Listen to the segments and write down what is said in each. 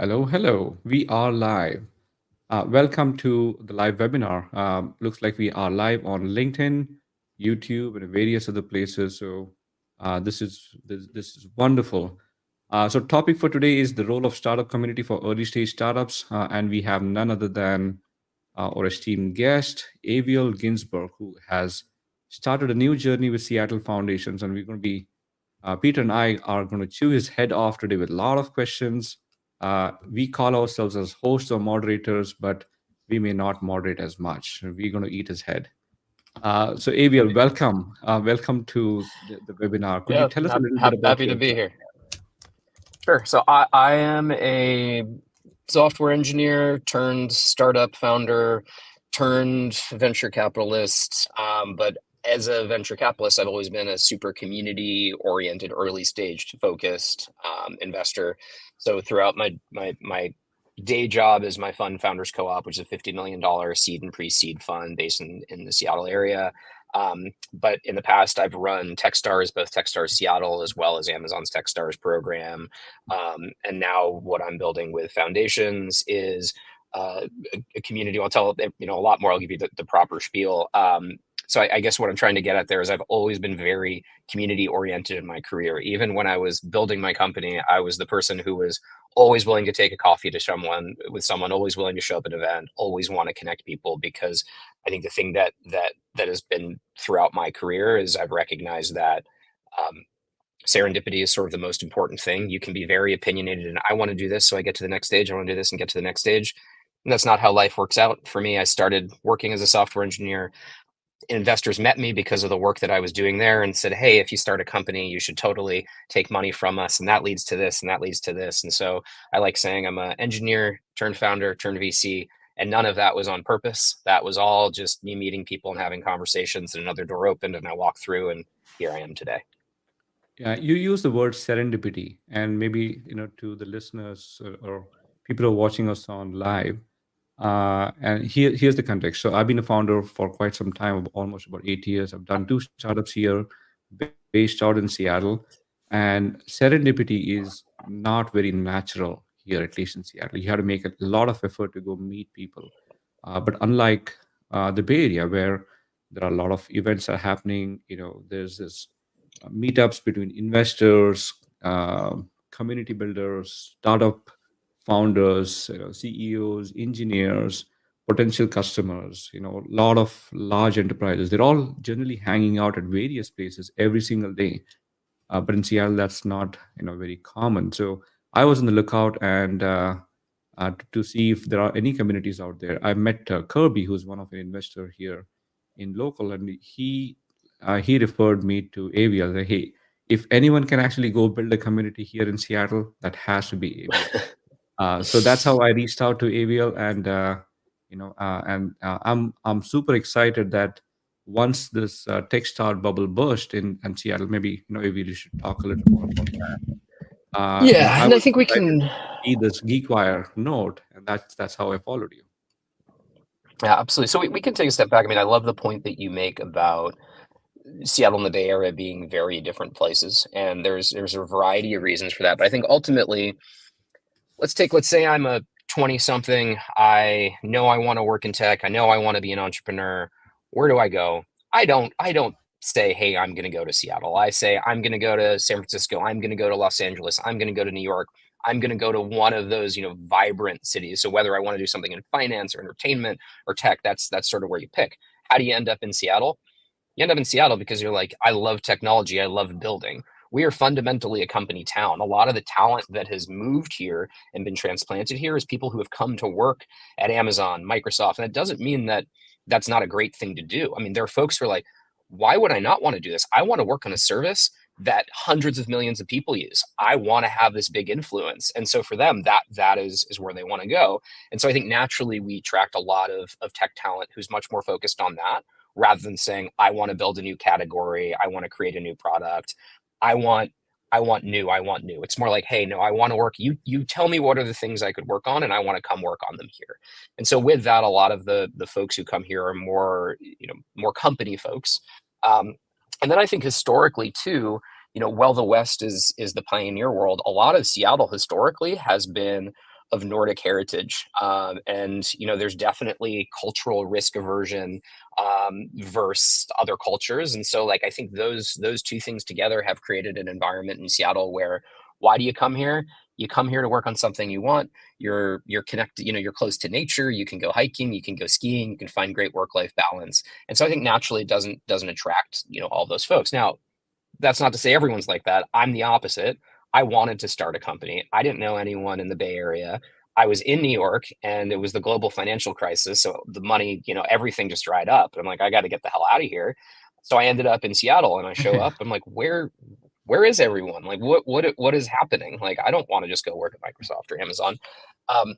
Hello, hello. We are live. Welcome to the live webinar. Looks like we are live on LinkedIn, YouTube, and various other places. So this is wonderful. So topic for today is the role of startup community for early stage startups, and we have none other than our esteemed guest, Aviel Ginsberg, who has started a new journey with Seattle Foundations, and we're going to be Peter and I are going to chew his head off today with a lot of questions. We call ourselves as hosts or moderators, but we may not moderate as much. We're going to eat his head. So, Aviel, welcome. Welcome to the webinar. Could you Yeah, tell us a little bit about happy to yourself? be here. Sure. So I am a software engineer turned startup founder turned venture capitalist. But as a venture capitalist, I've always been a super community oriented, early stage focused investor. So throughout my day job is my fund Founders Co-op, which is a $50 million seed and pre-seed fund based in the Seattle area. But in the past, I've run Techstars, both Techstars Seattle as well as Amazon's Techstars program. And now what I'm building with Foundations is a community. I'll tell a lot more. I'll give you the proper spiel. So I guess what I'm trying to get at there is I've always been very community oriented in my career. Even when I was building my company, I was the person who was always willing to take a coffee to someone, always willing to show up at an event, always want to connect people, because I think the thing that has been throughout my career is I've recognized that serendipity is sort of the most important thing. You can be very opinionated and I want to do this, so I get to the next stage. I want to do this and get to the next stage. And that's not how life works out for me. I started working as a software engineer. Investors met me because of the work that I was doing there and said, hey, if you start a company, you should totally take money from us. And that leads to this and that leads to this. And so I like saying I'm an engineer turned founder turned VC. And none of that was on purpose. That was all just me meeting people and having conversations, and another door opened and I walked through, and here I am today. Yeah, you use the word serendipity, and maybe to the listeners or people who are watching us on live. And here's the context. So I've been a founder for quite some time, almost about 8 years. I've done two startups here, based out in Seattle, and serendipity is not very natural here, at least in Seattle. You have to make a lot of effort to go meet people. But unlike the Bay Area, where there are a lot of events are happening, there's this meetups between investors, community builders, startup founders, CEOs, engineers, potential customers, a lot of large enterprises. They're all generally hanging out at various places every single day. But in Seattle, that's not very common. So I was on the lookout and to see if there are any communities out there. I met Kirby, who's one of an investor here in local, and he referred me to Avial. That, hey, if anyone can actually go build a community here in Seattle, that has to be Avial. So that's how I reached out to Avial, and I'm super excited that once this Techstars bubble burst in Seattle, maybe Avial, you should talk a little more about that. Yeah, I and I was think we excited can. to see this GeekWire note, and that's how I followed you. Yeah, absolutely. So we can take a step back. I mean, I love the point that you make about Seattle and the Bay Area being very different places, and there's a variety of reasons for that. But I think ultimately, let's say I'm a 20 something. I know I want to work in tech. I know I want to be an entrepreneur. Where do I go? I don't say, hey, I'm going to go to Seattle. I say, I'm going to go to San Francisco. I'm going to go to Los Angeles. I'm going to go to New York. I'm going to go to one of those, vibrant cities. So whether I want to do something in finance or entertainment or tech, that's sort of where you pick. How do you end up in Seattle? You end up in Seattle because you're like, I love technology. I love building. We are fundamentally a company town. A lot of the talent that has moved here and been transplanted here is people who have come to work at Amazon, Microsoft. And that doesn't mean that that's not a great thing to do. I mean, there are folks who are like, why would I not want to do this? I want to work on a service that hundreds of millions of people use. I want to have this big influence. And so for them, that is where they want to go. And so I think naturally we attract a lot of tech talent who's much more focused on that, rather than saying, I want to build a new category, I want to create a new product, I want I want new. It's more like, hey, no, I want to work. You tell me what are the things I could work on, and I want to come work on them here. And so with that, a lot of the folks who come here are more, more company folks. Um, and then I think historically too, while the West is the pioneer world, a lot of Seattle historically has been of Nordic heritage. And there's definitely cultural risk aversion versus other cultures. And so, like, I think those two things together have created an environment in Seattle where, why do you come here? You come here to work on something you want. You're connected, you're close to nature. You can go hiking, you can go skiing, you can find great work-life balance. And so I think naturally it doesn't attract, all those folks. Now, that's not to say everyone's like that. I'm the opposite. I wanted to start a company. I didn't know anyone in the Bay Area. I was in New York and it was the global financial crisis. So the money, everything just dried up. I'm like, I got to get the hell out of here. So I ended up in Seattle and I show up. I'm like, where is everyone? Like, what is happening? Like, I don't want to just go work at Microsoft or Amazon. Um,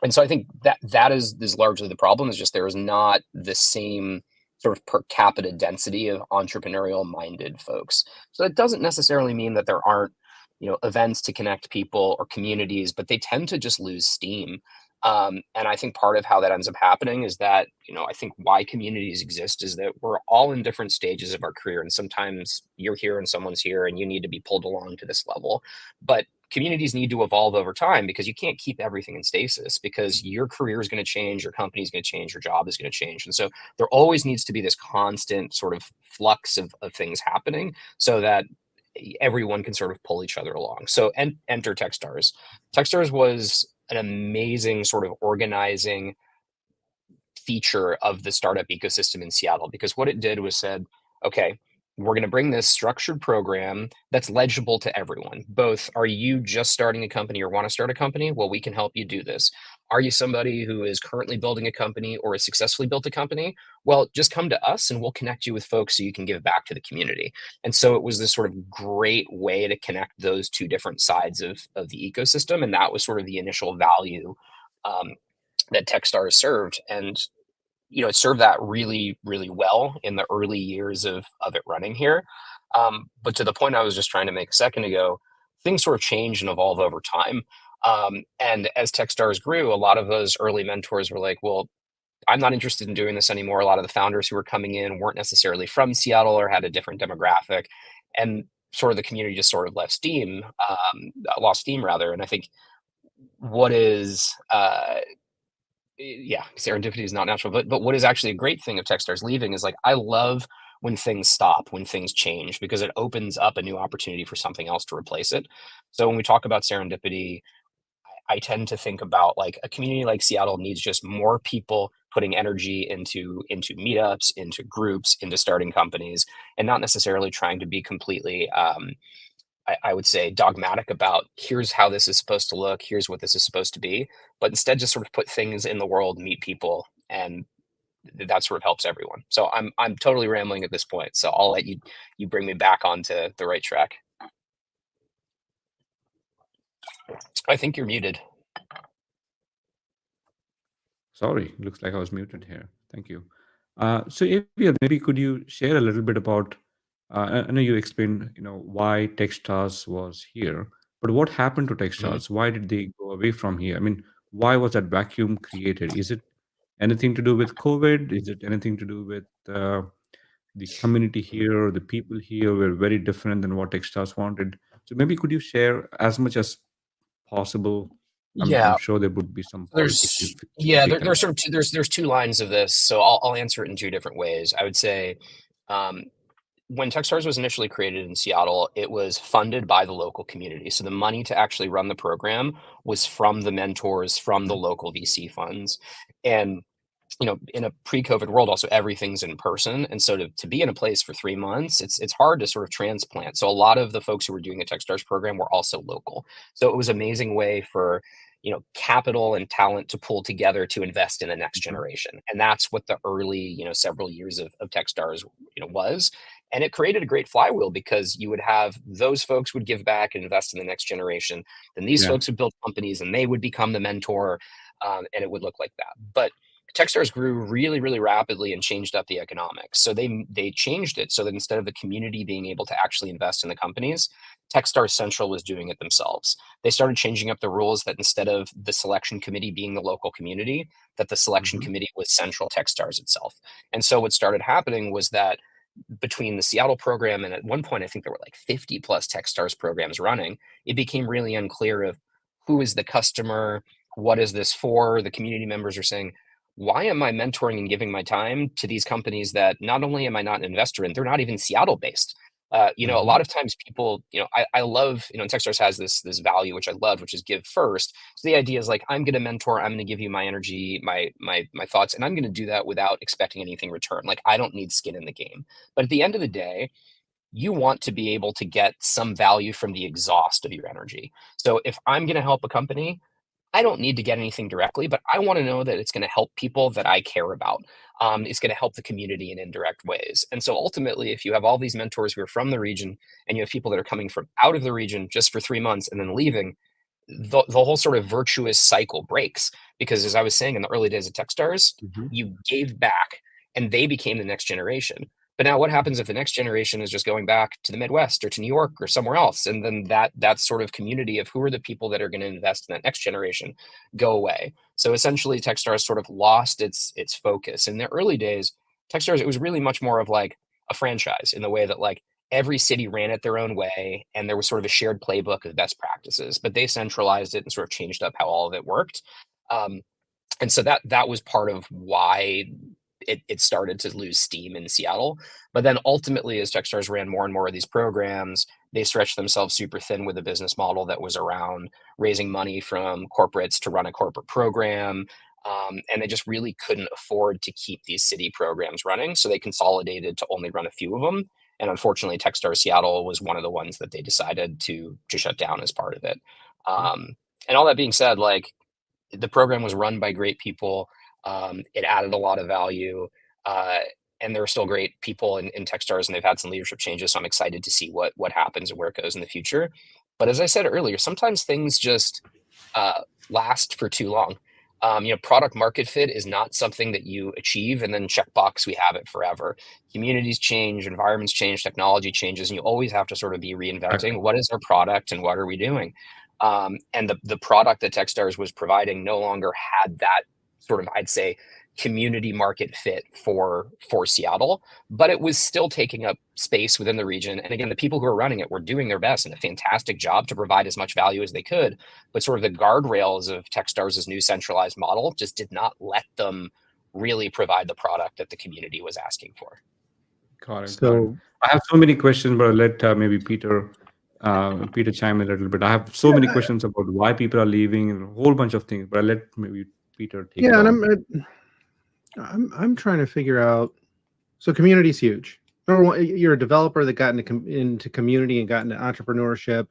and so I think that is largely the problem, is just there is not the same sort of per capita density of entrepreneurial minded folks. So it doesn't necessarily mean that there aren't, events to connect people or communities, but they tend to just lose steam. And I think part of how that ends up happening is that, I think why communities exist is that we're all in different stages of our career. And sometimes you're here and someone's here and you need to be pulled along to this level. But communities need to evolve over time, because you can't keep everything in stasis, because your career is going to change, your company is going to change, your job is going to change. And so there always needs to be this constant sort of flux of things happening, so that everyone can sort of pull each other along. So enter Techstars. Techstars was an amazing sort of organizing feature of the startup ecosystem in Seattle, because what it did was said, okay, we're going to bring this structured program that's legible to everyone. Both, are you just starting a company or want to start a company? Well, we can help you do this. Are you somebody who is currently building a company or has successfully built a company? Well, just come to us and we'll connect you with folks so you can give back to the community. And so it was this sort of great way to connect those two different sides of the ecosystem. And that was sort of the initial value um, that Techstars served. And it served that really, really well in the early years of it running here. But to the point I was just trying to make a second ago, things sort of change and evolve over time. And as Techstars grew, a lot of those early mentors were like, well, I'm not interested in doing this anymore. A lot of the founders who were coming in weren't necessarily from Seattle or had a different demographic. And sort of the community just sort of lost steam rather. And I think what is yeah, serendipity is not natural, but what is actually a great thing of Techstars leaving is, like, I love when things stop, when things change, because it opens up a new opportunity for something else to replace it. So when we talk about serendipity, I tend to think about, like, a community like Seattle needs just more people putting energy into meetups, into groups, into starting companies, and not necessarily trying to be completely I would say dogmatic about, here's how this is supposed to look, here's what this is supposed to be, but instead just sort of put things in the world, meet people, and that sort of helps everyone. So I'm totally rambling at this point. So I'll let you bring me back onto the right track. I think you're muted. Sorry, looks like I was muted here. Thank you. So, Avia, maybe could you share a little bit about? I know you explained, why Techstars was here, but what happened to Mhm. Techstars? Why did they go away from here? I mean, why was that vacuum created? Is it anything to do with COVID? Is it anything to do with the community here? The people here were very different than what Techstars wanted. So maybe could you share as much as possible? I'm Yeah, sure there would be some policy there's yeah, specific there's and sort of there's two lines of this, so I'll answer it in two different ways. I would say, um, when Techstars was initially created in Seattle, it was funded by the local community. So the money to actually run the program was from the mentors, from the local VC funds. And in a pre-COVID world, also everything's in person. And so to be in a place for 3 months, it's hard to sort of transplant. So a lot of the folks who were doing the Techstars program were also local. So it was an amazing way for capital and talent to pull together to invest in the next Mhm. generation. And that's what the early, several years of Techstars, was. And it created a great flywheel, because you would have those folks would give back and invest in the next generation. Then these Yeah. folks would build companies and they would become the mentor. And it would look like that. But Techstars grew really, really rapidly and changed up the economics. So they changed it so that instead of the community being able to actually invest in the companies, Techstars Central was doing it themselves. They started changing up the rules that instead of the selection committee being the local community, that the selection Mhm. committee was Central Techstars itself. And so what started happening was that between the Seattle program, and at one point I think there were like 50 plus Techstars programs running, it became really unclear of who is the customer, what is this for? The community members are saying, why am I mentoring and giving my time to these companies that not only am I not an investor in, they're not even Seattle based. A Hmm. lot of times people, I love, and Techstars has this value which I love, which is give first. So the idea is like, I'm going to mentor, I'm going to give you my energy, my thoughts, and I'm going to do that without expecting anything in return. Like I don't need skin in the game. But at the end of the day, you want to be able to get some value from the exhaust of your energy. So if I'm going to help a company, I don't need to get anything directly, but I want to know that it's going to help people that I care about. It's going to help the community in indirect ways. And so ultimately, if you have all these mentors who are from the region and you have people that are coming from out of the region just for 3 months and then leaving, the whole sort of virtuous cycle breaks. Because as I was saying in the early days of Techstars, Hmm. you gave back and they became the next generation. But now what happens if the next generation is just going back to the Midwest or to New York or somewhere else? And then that sort of community of who are the people that are going to invest in that next generation go away. So essentially Techstars sort of lost its focus. In the early days, Techstars, it was really much more of like a franchise in the way that like every city ran it their own way and there was sort of a shared playbook of best practices, but they centralized it and sort of changed up how all of it worked. Um, and so that was part of why it started to lose steam in Seattle. But then ultimately, as Techstars ran more and more of these programs, they stretched themselves super thin with a business model that was around raising money from corporates to run a corporate program. And they just really couldn't afford to keep these city programs running. So they consolidated to only run a few of them. And unfortunately, Techstars Seattle was one of the ones that they decided to shut down as part of it. And all that being said, like the program was run by great people. It added a lot of value, uh, and there are still great people in Techstars, and they've had some leadership changes. So I'm excited to see what happens and where it goes in the future. But as I said earlier, sometimes things just last for too long. Product market fit is not something that you achieve and then checkbox, we have it forever. Communities change, environments change, technology changes, and you always have to sort of be Exactly. reinventing what is our product and what are we doing. And the product that Techstars was providing no longer had that sort of, I'd say, community market fit for Seattle, but it was still taking up space within the region. And again, the people who are running it were doing their best and a fantastic job to provide as much value as they could. But sort of the guardrails of Techstars' new centralized model just did not let them really provide the product that the community was asking for. Got it. Got it. So I have so many questions, but I'll let maybe Peter chime in a little bit. I have so many yeah, questions about why people are leaving and a whole bunch of things, but I'll let maybe Peter take it yeah, and on. I'm trying to figure out. So community's huge. Number one, you're a developer that got into community and got into entrepreneurship,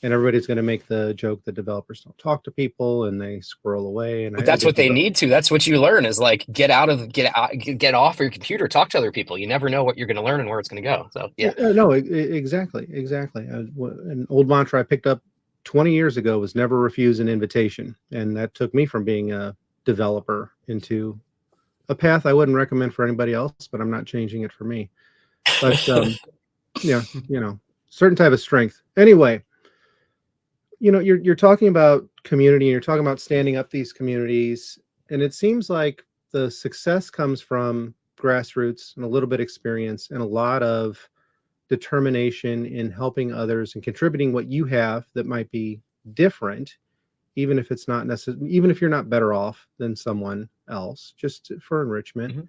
and everybody's going to make the joke that developers don't talk to people and they squirrel away. And But I that's did what they develop. need to. That's what you learn is like get off your computer, talk to other people. You never know what you're going to learn and where it's going to go. So yeah. No, exactly, exactly. An old mantra I picked up 20 years ago was never refuse an invitation, and that took me from being a developer into a path I wouldn't recommend for anybody else, but I'm not changing it for me. But yeah, certain type of strength. Anyway, you're talking about community, and you're talking about standing up these communities, and it seems like the success comes from grassroots and a little bit experience and a lot of determination in helping others and contributing what you have that might be different, even if it's not necessary, even if you're not better off than someone else, just for enrichment. Mhm.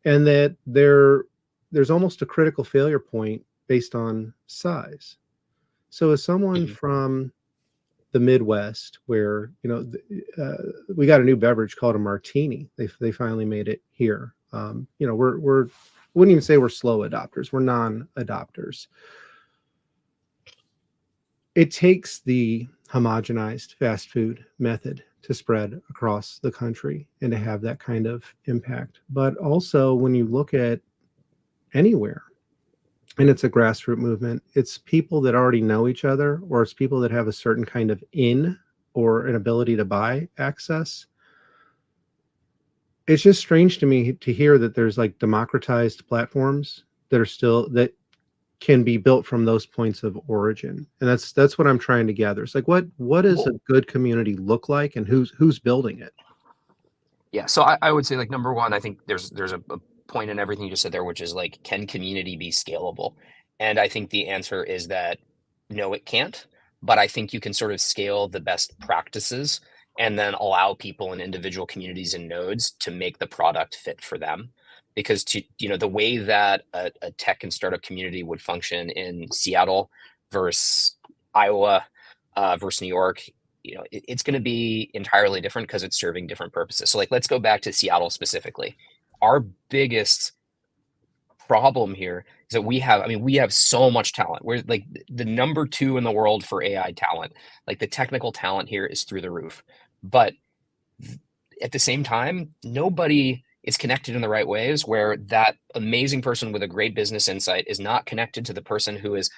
And that there's almost a critical failure point based on size. So as someone Mhm. from the Midwest, where we got a new beverage called a martini. They finally made it here. We're wouldn't even say we're slow adopters. We're non-adopters. It takes the homogenized fast food method to spread across the country and to have that kind of impact. But also, when you look at anywhere, and it's a grassroots movement, it's people that already know each other, or it's people that have a certain kind of in or an ability to buy access. It's just strange to me to hear that there's like democratized platforms that can be built from those points of origin, and that's what I'm trying to gather. It's like what does a Well, good community look like, and who's building it? yeah. So I would say like number one, I think there's a point in everything you just said there, which is like, can community be scalable? And I think the answer is that no, it can't. But I think you can sort of scale the best practices and then allow people in individual communities and nodes to make the product fit for them. Because the way that a tech and startup community would function in Seattle versus Iowa versus New York, it's going to be entirely different because it's serving different purposes. So like, let's go back to Seattle specifically. Our biggest problem here is that we have so much talent. We're like the number 2 in the world for AI talent. Like the technical talent here is through the roof. But at the same time, nobody is connected in the right ways, where that amazing person with a great business insight is not connected to the person who's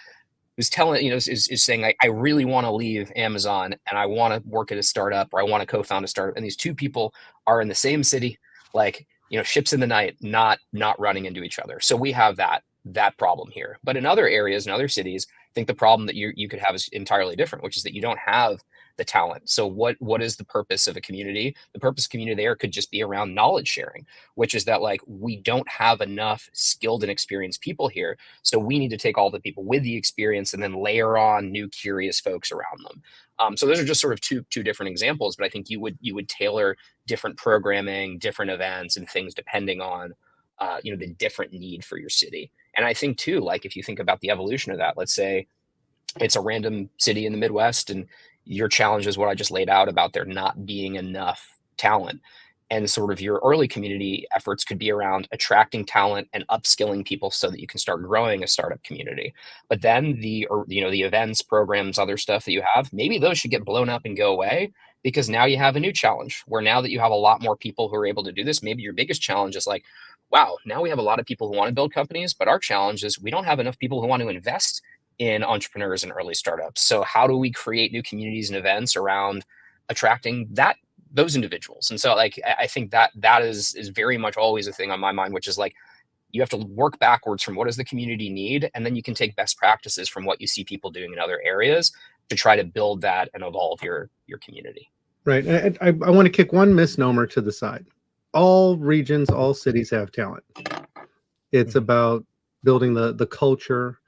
telling, is saying, like, I really want to leave Amazon and I want to work at a startup, or I want to co-found a startup. And these two people are in the same city, like, ships in the night, not running into each other. So we have that problem here. But in other areas, in other cities, I think the problem that you could have is entirely different, which is that you don't have the talent. So what is the purpose of a community? The purpose of community there could just be around knowledge sharing, which is that, like, we don't have enough skilled and experienced people here. So we need to take all the people with the experience and then layer on new curious folks around them. So those are just sort of two different examples, but I think you would tailor different programming, different events and things depending on the different need for your city. And I think too, like, if you think about the evolution of that, let's say it's a random city in the Midwest and your challenge is what I just laid out about there not being enough talent. And sort of your early community efforts could be around attracting talent and upskilling people so that you can start growing a startup community. But then the events, programs, other stuff that you have, maybe those should get blown up and go away, because now you have a new challenge where now that you have a lot more people who are able to do this, maybe your biggest challenge is like, wow, now we have a lot of people who want to build companies, but our challenge is we don't have enough people who want to invest in entrepreneurs and early startups. So how do we create new communities and events around attracting those individuals? And so, like, I think that is very much always a thing on my mind, which is like, you have to work backwards from what does the community need, and then you can take best practices from what you see people doing in other areas to try to build that and evolve your community. Right. I want to kick one misnomer to the side. All regions, all cities have talent. It's about building the culture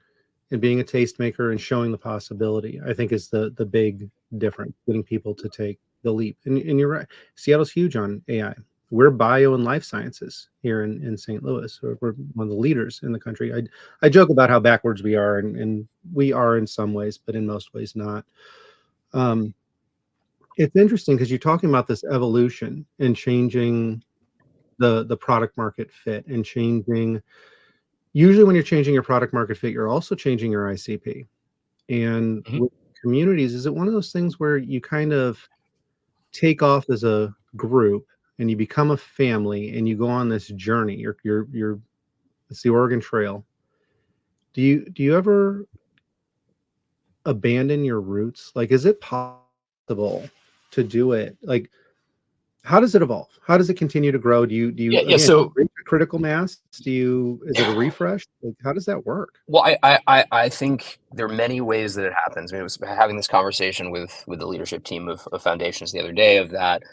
and being a tastemaker and showing the possibility, I think, is the big difference, getting people to take the leap. And you're right. Seattle's huge on AI. We're bio and life sciences here in St. Louis. We're one of the leaders in the country. I joke about how backwards we are, and we are in some ways, but in most ways not. It's interesting because you're talking about this evolution and changing the product market fit and changing. Usually when you're changing your product market fit, you're also changing your ICP. And with communities, is it one of those things where you kind of take off as a group and you become a family and you go on this journey? It's the Oregon Trail. Do you ever abandon your roots? Like, is it possible to do it? Like, how does it evolve? How does it continue to grow? Do you So reach a critical mass? Is it a refresh? Like, how does that work? Well, I think there are many ways that it happens. I mean, I was having this conversation with the leadership team of Foundations the other day, of that,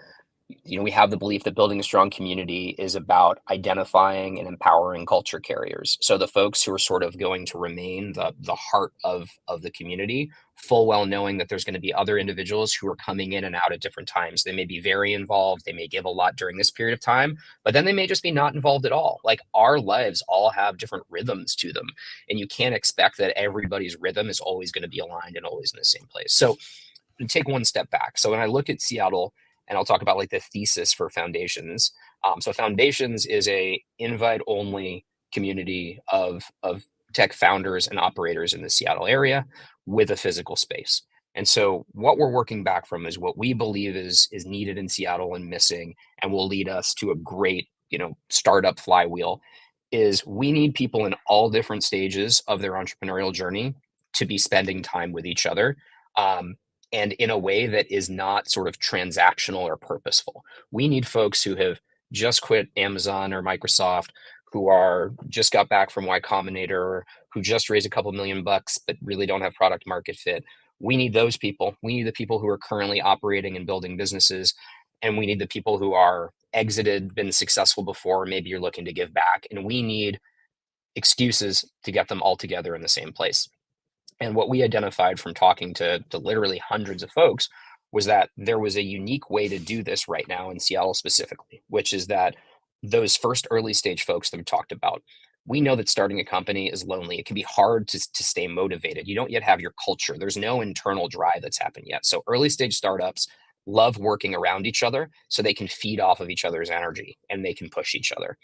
we have the belief that building a strong community is about identifying and empowering culture carriers. So the folks who are sort of going to remain the heart of the community, full well knowing that there's going to be other individuals who are coming in and out at different times. They may be very involved. They may give a lot during this period of time, but then they may just be not involved at all. Like, our lives all have different rhythms to them, and you can't expect that everybody's rhythm is always going to be aligned and always in the same place. So take one step back. So when I look at Seattle, and I'll talk about like the thesis for Foundations. So Foundations is a invite only community of tech founders and operators in the Seattle area with a physical space. And so what we're working back from is what we believe is needed in Seattle and missing, and will lead us to a great, startup flywheel, is we need people in all different stages of their entrepreneurial journey to be spending time with each other. And in a way that is not sort of transactional or purposeful. We need folks who have just quit Amazon or Microsoft, who are just got back from Y Combinator, or who just raised a couple $1 million but really don't have product market fit. We need those people. We need the people who are currently operating and building businesses. And we need the people who are exited, been successful before, maybe you're looking to give back. And we need excuses to get them all together in the same place. And what we identified from talking to literally hundreds of folks was that there was a unique way to do this right now in Seattle specifically, which is that those first early stage folks that we talked about, we know that starting a company is lonely. It can be hard to stay motivated. You don't yet have your culture. There's no internal drive that's happened yet. So early stage startups love working around each other so they can feed off of each other's energy and they can push each other.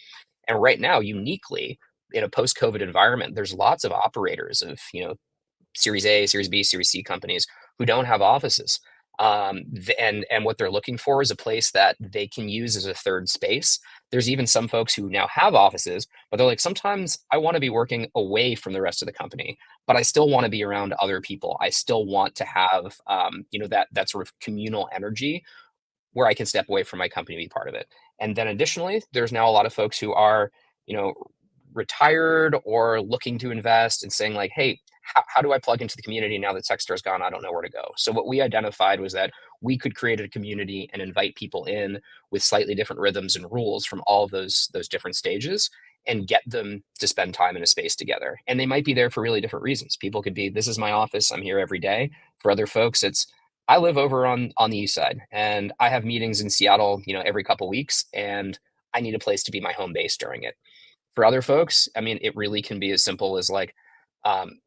And right now, uniquely, in a post-COVID environment, there's lots of operators of, Series A, Series B, Series C companies who don't have offices. And what they're looking for is a place that they can use as a third space. There's even some folks who now have offices, but they're like, sometimes I want to be working away from the rest of the company, but I still want to be around other people. I still want to have, that sort of communal energy where I can step away from my company and be part of it. And then additionally, there's now a lot of folks who are, retired or looking to invest and saying like, hey, how do I plug into the community now that Techstar's gone? I don't know where to go. So what we identified was that we could create a community and invite people in with slightly different rhythms and rules from all of those different stages and get them to spend time in a space together. And they might be there for really different reasons. People could be, this is my office, I'm here every day. For other folks, it's, I live over on the east side and I have meetings in Seattle, every couple weeks, and I need a place to be my home base during it. For other folks, I mean, it really can be as simple as like, um,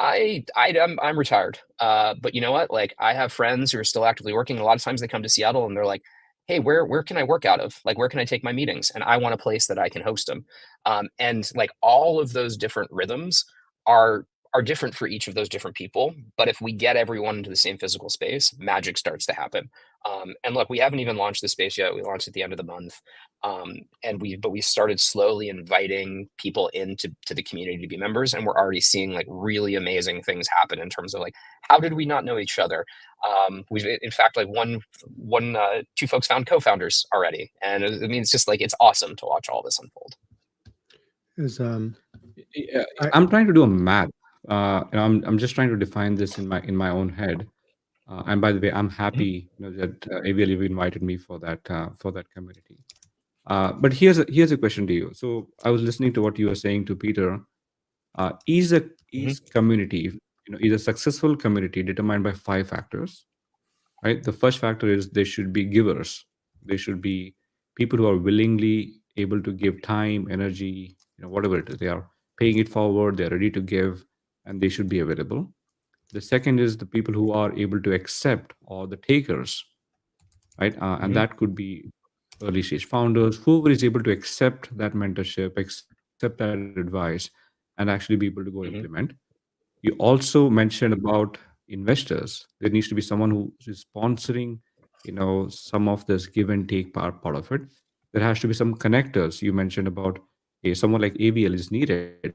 I'm retired, but you know what? Like, I have friends who are still actively working. A lot of times they come to Seattle and they're like, "Hey, where can I work out of? Like, where can I take my meetings?" And I want a place that I can host them. And like all of those different rhythms are are different for each of those different people. But if we get everyone into the same physical space, magic starts to happen. And look, we haven't even launched the space yet. We launched at the end of the month, but we started slowly inviting people into the community to be members, and we're already seeing like really amazing things happen in terms of like how did we not know each other? We've in fact like two folks found co-founders already, and I mean it's just like it's awesome to watch all this unfold. Is Yeah, I I'm trying to do a math. I'm just trying to define this in my own head. And by the way, I'm Mhm. happy that AVL you invited me for that community. But here's a question to you. So I was listening to what you were saying to Peter. Is a Mhm. is community, is a successful community determined by five factors, right? The first factor is they should be givers. They should be people who are willingly able to give time, energy, whatever it is. They are paying it forward. They're ready to give, and they should be available. The second is the people who are able to accept, or the takers, right? And Mhm. that could be early stage founders, whoever is able to accept that mentorship, accept that advice, and actually be able to go implement. Mhm. You also mentioned about investors. There needs to be someone who is sponsoring, some of this give and take part of it. There has to be some connectors. You mentioned about someone like AVL is needed.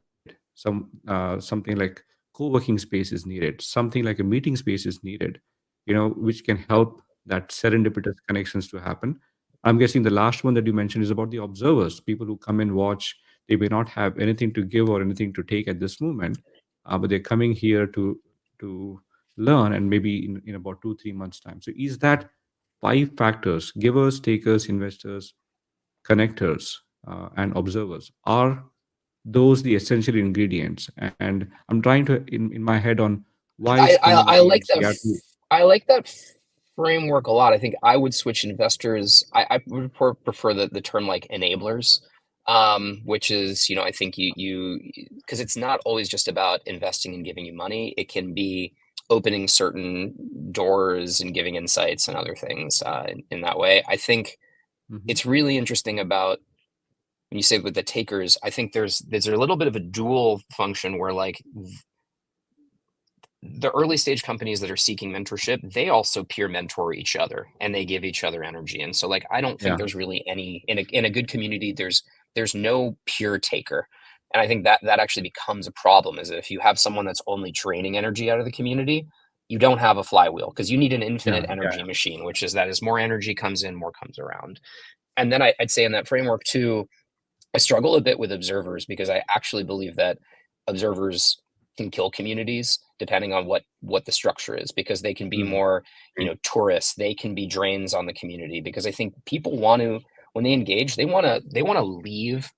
Something like co-working space is needed. Something like a meeting space is needed. Which can help that serendipitous connections to happen. I'm guessing the last one that you mentioned is about the observers, people who come and watch. They may not have anything to give or anything to take at this moment, but they're coming here to learn, and maybe in about 2 3 months time. So is that five factors: givers, takers, investors, connectors, and observers? Are those the essential ingredients? And I'm trying to in my head on why is I community in like that. Seattle. I like that framework a lot. I think I would switch investors. I would prefer the term like enablers, which is I think you because it's not always just about investing and giving you money. It can be opening certain doors and giving insights and other things in that way. I think Mhm. it's really interesting about when you say with the takers. I think there's a little bit of a dual function where like the early stage companies that are seeking mentorship, they also peer mentor each other and they give each other energy. And so like I don't think Yeah. there's really any in a good community, there's no pure taker. And I think that actually becomes a problem is if you have someone that's only draining energy out of the community, you don't have a flywheel because you need an infinite Yeah. energy Yeah. machine, which is that as more energy comes in, more comes around. And then I'd say in that framework too, I struggle a bit with observers because I actually believe that observers can kill communities depending on what the structure is because they can be Mm. more, Great. tourists, they can be drains on the community because I think people want to when they engage, they want to leave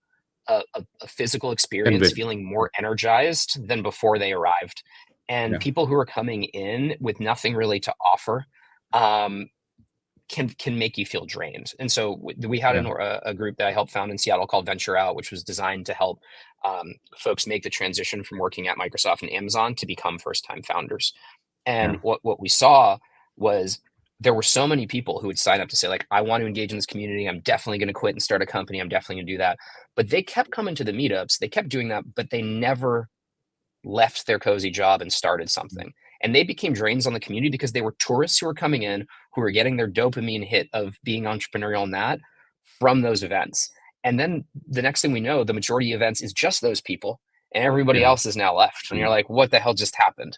a physical experience Enrich. feeling more energized than before they arrived. And Yeah. people who are coming in with nothing really to offer, um, can make you feel drained. And so we had a group that I helped found in Seattle called Venture Out, which was designed to help folks make the transition from working at Microsoft and Amazon to become first-time founders. And Yeah. what we saw was there were so many people who would sign up to say, like, I want to engage in this community. I'm definitely going to quit and start a company. I'm definitely going to do that. But they kept coming to the meetups. They kept doing that, but they never left their cozy job and started something. And they became drains on the community because they were tourists who were coming in, who were getting their dopamine hit of being entrepreneurial in that from those events. And then the next thing we know, the majority of events is just those people, and everybody Yeah. else is now left. And you're like, what the hell just happened?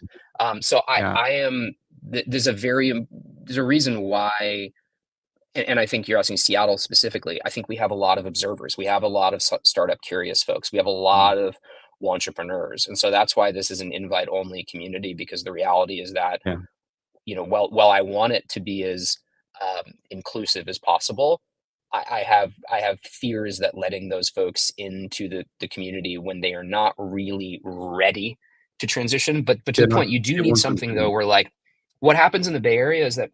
So Yeah. I am, there's a reason why, and I think you're asking Seattle specifically. I think we have a lot of observers. We have a lot of startup curious folks. We have a lot of entrepreneurs, and so that's why this is an invite only community. Because the reality is that, Yeah. while I want it to be as inclusive as possible, I have fears that letting those folks into the community when they are not really ready to transition. But to They're the not, point, you do they need won't something though, contribute. where like what happens in the Bay Area is that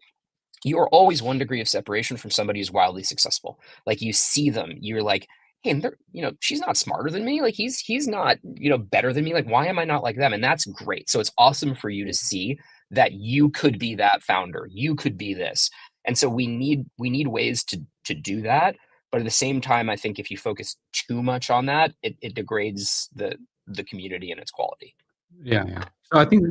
you are always one degree of separation from somebody who's wildly successful. Like you see them, you're like, hey, and they're, she's not smarter than me. Like he's not, better than me. Like, why am I not like them? And that's great. So it's awesome for you to see that you could be that founder. You could be this. And so we need ways to do that. But at the same time, I think if you focus too much on that, it degrades the community and its quality. Yeah, yeah. So I think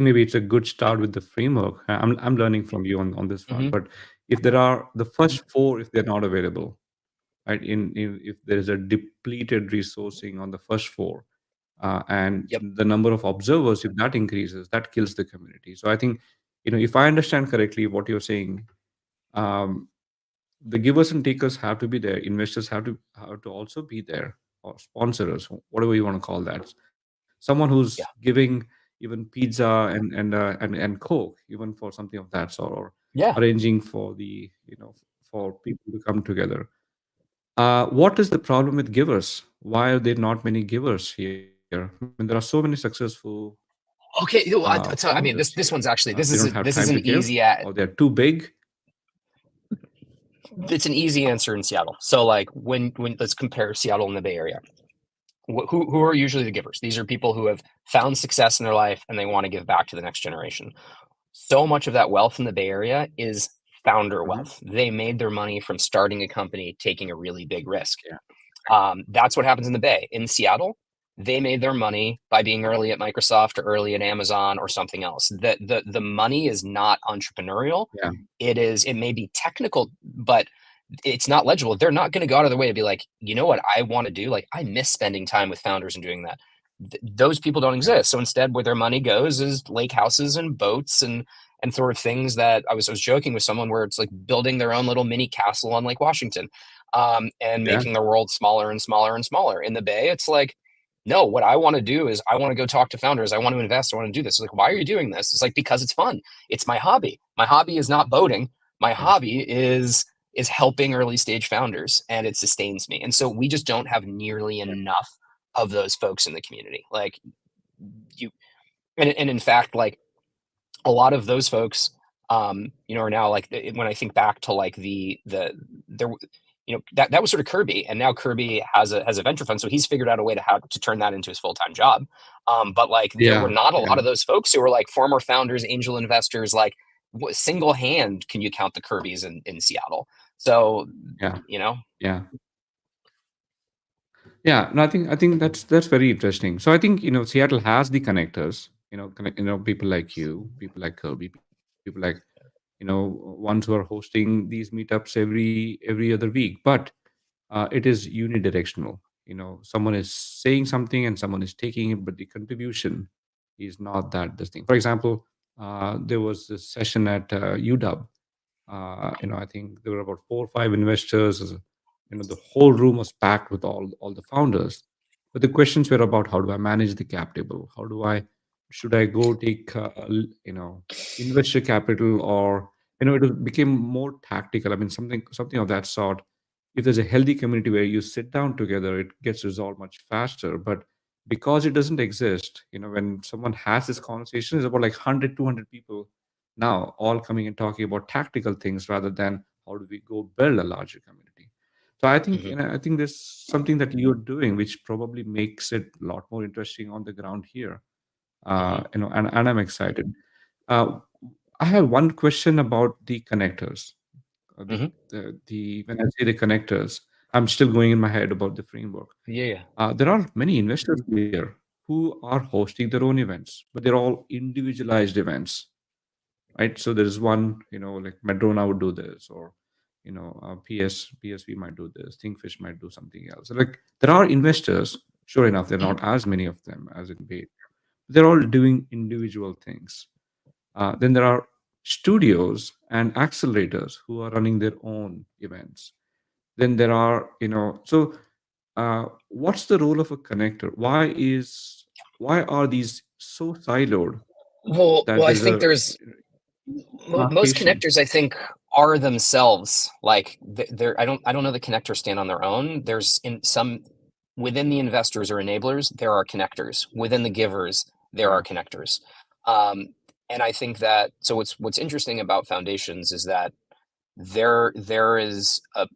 maybe it's a good start with the framework. I'm learning from you on this front. Hmm. But if there are the first four, if they're not available, right? If there is a depleted resourcing on the first four, and Yep. the number of observers, if that increases, that kills the community. So I think, if I understand correctly what you're saying, um, the givers and takers have to be there. Investors have to also be there, or sponsors, whatever you want to call that. Someone who's Yeah. giving even pizza and Coke, even for something of that sort, or Yeah. arranging for people to come together. What is the problem with givers? Why are there not many givers here? I mean, there are so many successful Okay. Well, so I mean, founders this here. one's actually They don't have this time is to an give, easy or they're too big. it's an easy answer in Seattle. So like when let's compare Seattle and the Bay Area. Who are usually the givers? These are people who have found success in their life and they want to give back to the next generation. So much of that wealth in the Bay Area is founder Mhm. wealth. They made their money from starting a company, taking a really big risk. Yeah. That's what happens in the Bay. In Seattle, they made their money by being early at Microsoft or early at Amazon or something else. The money is not entrepreneurial. Yeah. It may be technical, but it's not legible. They're not going to go out of their way to be like, you know what I want to do? Like, I miss spending time with founders and doing that. Those people don't exist. So instead, where their money goes is lake houses and boats and sort of things that I was joking with someone where it's like building their own little mini castle on Lake Washington, and Yeah. making the world smaller and smaller and smaller. In the Bay, it's like, no, what I want to do is I want to go talk to founders. I want to invest. I want to do this. It's like, why are you doing this? It's like, because it's fun. It's my hobby. My hobby is not boating. My Yeah. hobby is helping early stage founders, and it sustains me. And so we just don't have nearly enough of those folks in the community. Like you, and in fact, like a lot of those folks, are now like, when I think back to like there, that was sort of Kirby, and now Kirby has a venture fund, so he's figured out a way to turn that into his full-time job. But like there were Yeah. not a lot Yeah. of those folks who were like former founders, angel investors. Like single hand can you count the Kirbys in Seattle? So Yeah. you know, Yeah. Yeah, no, I think that's very interesting. So I think Seattle has the connectors. People like you, people like Kirby, people like ones who are hosting these meetups every other week. But it is unidirectional. Someone is saying something and someone is taking it, but the contribution is not that this thing. For example, there was this session at UW. I think there were about 4 or 5 investors. The whole room was packed with all the founders. But the questions were about, how do I manage the cap table? Should I go take investor capital, or it became more tactical. I mean, something of that sort. If there's a healthy community where you sit down together, it gets resolved much faster. But because it doesn't exist, when someone has this conversation, it's about like 100, 200 people now all coming and talking about tactical things rather than how do we go build a larger community. So I think, Mhm. I think there's something that you're doing which probably makes it a lot more interesting on the ground here. Mhm. And I'm excited. uh, I have one question about the connectors. uh, the, Mhm. the when I say the connectors, I'm still going in my head about the framework. Yeah, yeah. There are many investors here who are hosting their own events, but they're all individualized events, right? So there's one, like Madrona would do this, or PSV might do this, Thinkfish might do something else. Like there are investors, sure enough, there are Mhm. not as many of them as in Bay. They're all doing individual things. Then there are studios and accelerators who are running their own events. Then there are, so what's the role of a connector? Why are these so siloed Well, that I there's think a there's most demarcation? connectors. I think are themselves like they're. I don't know the connectors stand on their own. There's in some within the investors or enablers there are connectors. Within the givers there Yeah, are connectors. Um, and I think that so what's interesting about foundations is that there is a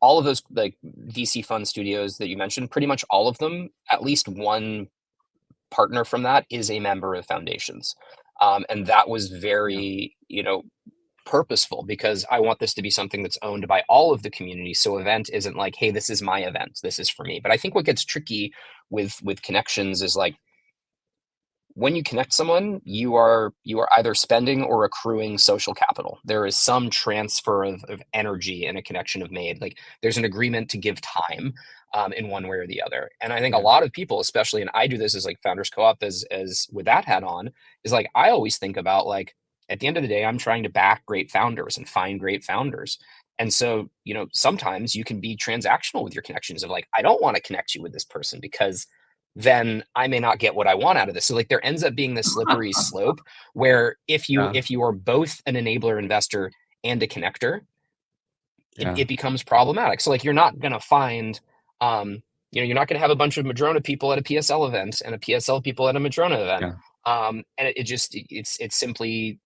all of those like VC fund studios that you mentioned, pretty much all of them, at least one partner from that is a member of foundations. And that was yeah, very, purposeful because I want this to be something that's owned by all of the community. So event isn't like, hey, this is my event, this is for me. But I think what gets tricky with connections is like when you connect someone, you are either spending or accruing social capital. There is some transfer of energy in a connection of made. Like there's an agreement to give time in one way or the other. And I think a yeah, lot of people, especially, and I do this as like founders co-op as with that hat on, is like I always think about like at the end of the day, I'm trying to back great founders and find great founders. And so, sometimes you can be transactional with your connections of like, I don't want to connect you with this person because then I may not get what I want out of this. So like there ends up being this slippery slope where if you yeah, if you are both an enabler investor and a connector, it, yeah, it becomes problematic. So like you're not gonna find you're not gonna have a bunch of Madrona people at a PSL event and a PSL people at a Madrona event. yeah. And it's simply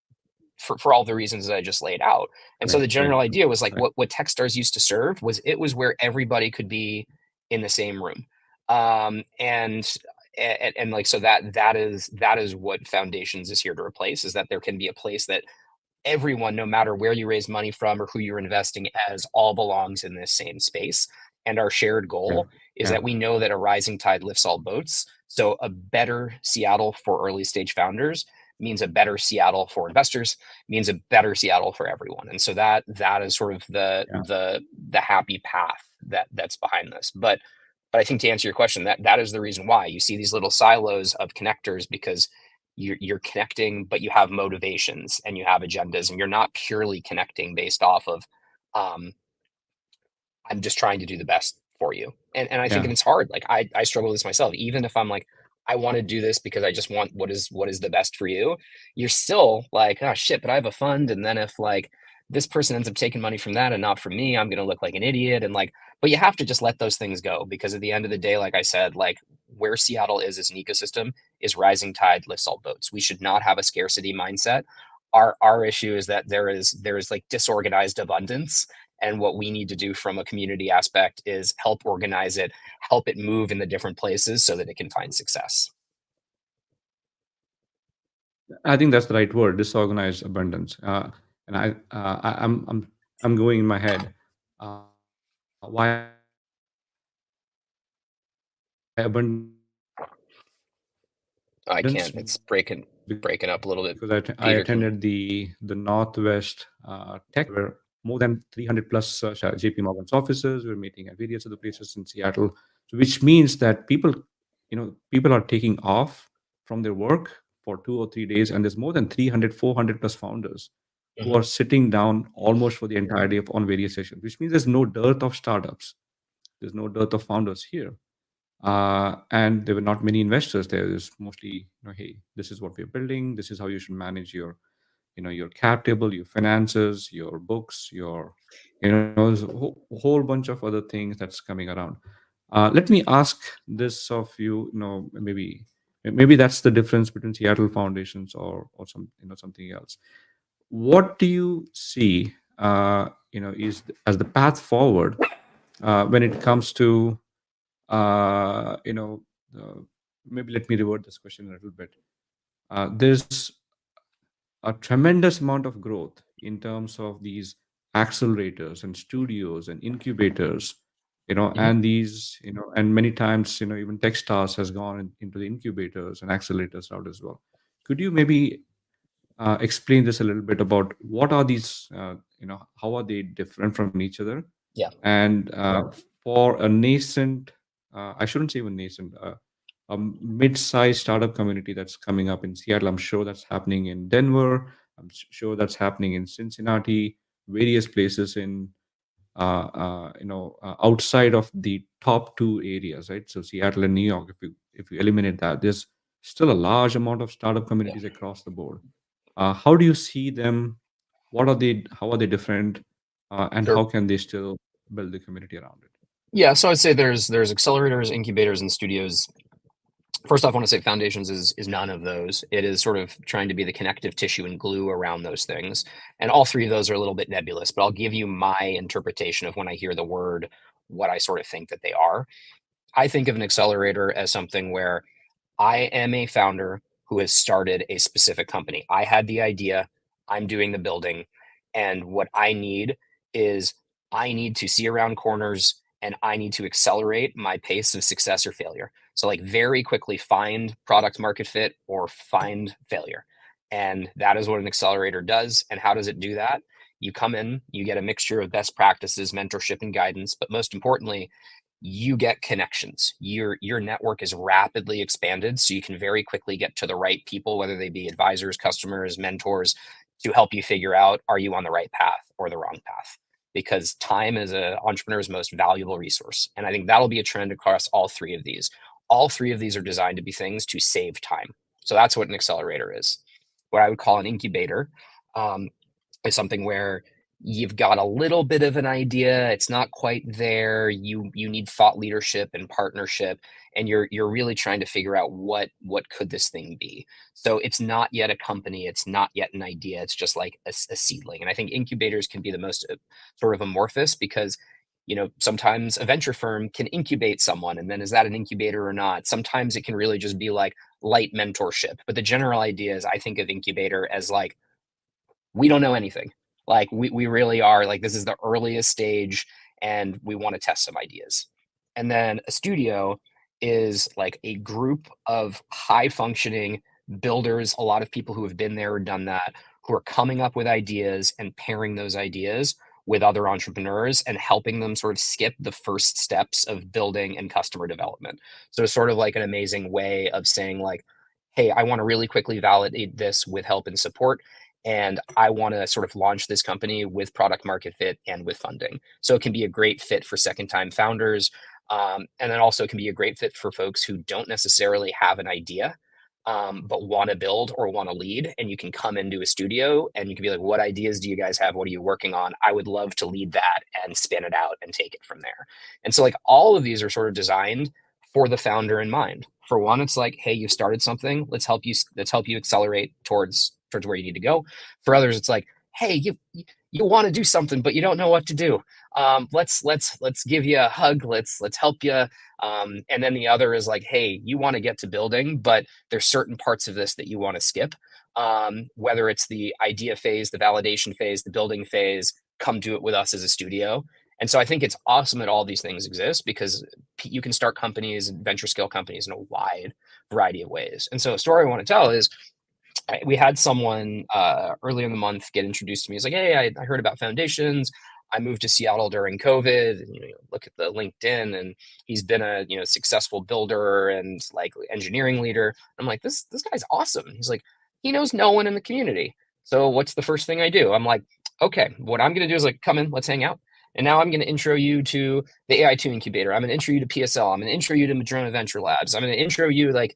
for all the reasons that I just laid out. And so Correct, the general correct, idea was like correct. what Techstars used to serve was it was where everybody could be in the same room. And like so that is what Foundations is here to replace is that there can be a place that everyone, no matter where you raise money from or who you're investing as, all belongs in this same space. And our shared Yeah, goal is yeah, that we know that a rising tide lifts all boats. So a better Seattle for early stage founders means a better Seattle for investors, means a better Seattle for everyone. And so that is sort of the yeah. the the happy path that's behind this. But I think to answer your question, that is the reason why you see these little silos of connectors because you're connecting, but you have motivations and you have agendas, and you're not purely connecting based off of um, I'm just trying to do the best for you. And I think Yeah. it's hard. Like I struggle with this myself. Even if I'm like, I want to do this because I just want what is the best for you, you're still like, oh shit, but I have a fund. And then if like this person ends up taking money from that and not from me, I'm gonna look like an idiot. And like, but you have to just let those things go because at the end of the day, like I said, like where Seattle is as an ecosystem is rising tide lifts all boats. We should not have a scarcity mindset. Our issue is that there is like disorganized abundance, and what we need to do from a community aspect is help organize it, help it move in the different places so that it can find success. I think that's the right word, disorganized abundance. And I'm going in my head. Why abundance is I can't. because It's breaking up a little bit. I Peter, attended can the Northwest Tech, where more than 300 plus JP Morgan's offices. We're meeting at various other places in Seattle, so which means that people are taking off from their work for 2 or 3 days, and there's more than 300, 400 plus founders who Mhm. are sitting down almost for the entire day on various sessions, which means there's no dearth of startups. There's no dearth of founders here. And there were not many investors there. There's mostly, hey, this is what we're building. This is how you should manage your cap table, your finances, your books, there's a whole bunch of other things that's coming around. Let me ask this of you, maybe Maybe that's the difference between Seattle foundations or something else. What do you see, as the path forward when it comes to, uh, you know, maybe let me revert this question a little bit. There's a tremendous amount of growth in terms of these accelerators and studios and incubators, Mhm. and these, and many times, even Techstars has gone into the incubators and accelerators route as well. Could you maybe explain this a little bit about what are these, how are they different from each other? Yeah. And for a nascent, I shouldn't say even nascent, a mid-sized startup community that's coming up in Seattle, I'm sure that's happening in Denver. I'm sure that's happening in Cincinnati, various places in, outside of the top two areas, right? So Seattle and New York. If you eliminate that, there's still a large amount of startup Yeah. communities across the board. How do you see them? What are they? How are they different? And Sure. how can they still build the community around it? Yeah, so I'd say there's accelerators, incubators, and studios. First off, I want to say Foundations is none of those. It is sort of trying to be the connective tissue and glue around those things. And all three of those are a little bit nebulous, but I'll give you my interpretation of when I hear the word, what I sort of think that they are. I think of an accelerator as something where I am a founder who has started a specific company. I had the idea, I'm doing the building, and what I need is I need to see around corners and I need to accelerate my pace of success or failure. So, like, very quickly find product market fit or find failure. And that is what an accelerator does. And how does it do that? You come in, you get a mixture of best practices, mentorship, and guidance, but most importantly, you get connections. Your network is rapidly expanded, so you can very quickly get to the right people, whether they be advisors, customers, mentors, to help you figure out, are you on the right path or the wrong path? Because time is an entrepreneur's most valuable resource. And I think that'll be a trend across all three of these. All three of these are designed to be things to save time. So that's what an accelerator is. What I would call an incubator um, is something where you've got a little bit of an idea, it's not quite there, you need thought leadership and partnership, and you're really trying to figure out what could this thing be. So it's not yet a company, it's not yet an idea, it's just like a seedling. And I think incubators can be the most sort of amorphous, because sometimes a venture firm can incubate someone, and then is that an incubator or not? Sometimes it can really just be like light mentorship, but the general idea is, I think of incubator as like, we don't know anything. Like, we really are like, this is the earliest stage and we want to test some ideas. And then a studio is like a group of high functioning builders, a lot of people who have been there or done that, who are coming up with ideas and pairing those ideas with other entrepreneurs and helping them sort of skip the first steps of building and customer development. So it's sort of like an amazing way of saying, like, hey, I want to really quickly validate this with help and support, and I want to sort of launch this company with product market fit and with funding. So it can be a great fit for second time founders. And then also it can be a great fit for folks who don't necessarily have an idea, but want to build or want to lead. And you can come into a studio and you can be like, what ideas do you guys have? What are you working on? I would love to lead that and spin it out and take it from there. And so, like, all of these are sort of designed for the founder in mind. For one, it's like, hey, you started something, let's help you accelerate towards where you need to go. For others, it's like, hey, you want to do something but you don't know what to do. Let's give you a hug, let's help you. And then the other is like, hey, you want to get to building, but there's certain parts of this that you want to skip. Whether it's the idea phase, the validation phase, the building phase, come do it with us as a studio. And so I think it's awesome that all these things exist, because you can start companies, venture scale companies, in a wide variety of ways. And so a story I want to tell is, we had someone earlier in the month get introduced to me. He's like, hey, I heard about Foundations. I moved to Seattle during COVID. And, look at the LinkedIn, and he's been a successful builder and like engineering leader. I'm like, this guy's awesome. He's like, he knows no one in the community. So what's the first thing I do? I'm like, okay, what I'm gonna do is, like, come in, let's hang out. And now I'm going to intro you to the AI2 incubator. I'm going to intro you to PSL. I'm going to intro you to Madrona Venture Labs. I'm going to intro you, like,